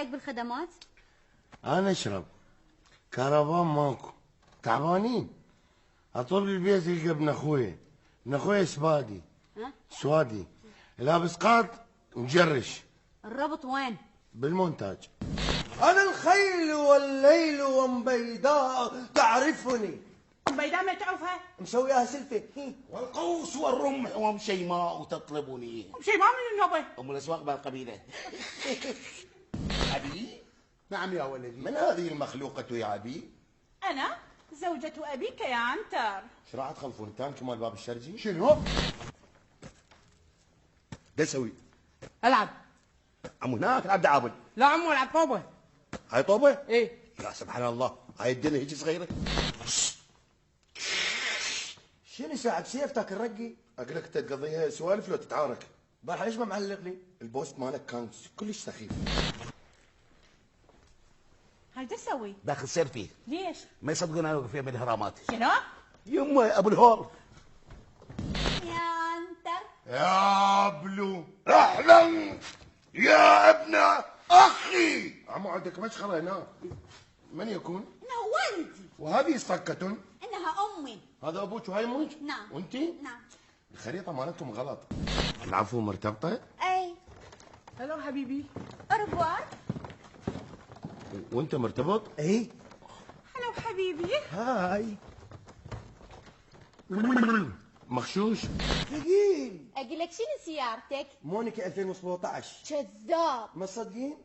رايك بالخدمات؟ انا اشرب كهرباء ماكو، تعبانين. اطول البيت يلقى ابن اخوي سبادي سوادي لابس قاط مجرش. الربط وين؟ بالمونتاج. انا الخيل والليل ومبيداء تعرفني. بيدام ما تعرفها؟ مسويها سلفه. والقوس والرمح ومشيماء تطلبني. مشيماء من النوبه؟ ام الاسواق بالقبيله. ابي؟ نعم يا ولدي. من هذه المخلوقه يا ابي؟ انا زوجة ابيك يا عنتر. ايش راح تخلفون تانك مال باب الشرجي؟ شنو؟ ده اسوي؟ العب. عمو هناك العب دعابل. لا عمو العب طوبه. هاي طوبه؟ ايه. يا سبحان الله، هاي الدنيا هيك صغيره. شنو ساعة سيفتك الرقي؟ اقول لك انت تقضيها سوالف لو تتعارك. بارحة ليش ما معلق لي؟ البوست مالك كان كلش سخيف. هاي شو تسوي؟ داخل سيرفي. ليش؟ ما يصدقون انا فيها من الهرامات. شنو؟ يما ابو الهول. يا عنتر. يا بلو اهلا يا ابن اخي. عمو عندك مشخره هناك. من يكون؟ انه والدي. وهذه صكة. انها امي. هذا ابوك وهاي امك؟ نعم. وانتي؟ نعم. الخريطة مالتهم غلط. العفو مرتبطة؟ اي. هلو حبيبي. أربوار. وانت مرتبط؟ ايه. هلو حبيبي. هاي. مغشوش؟ ثقيل. اقول لك شنو سيارتك؟ مونيكا 2017. كذاب. ما تصدقين؟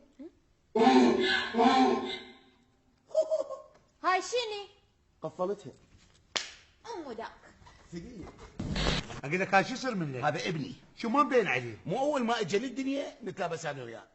هاي شنو؟ قفلتها. امه داك. ثقيل. اقول لك هاي شو يصير منك؟ هذا ابني. شو ما مبين عليه؟ مو اول ما اجى للدنيا نتلابس انا وياه.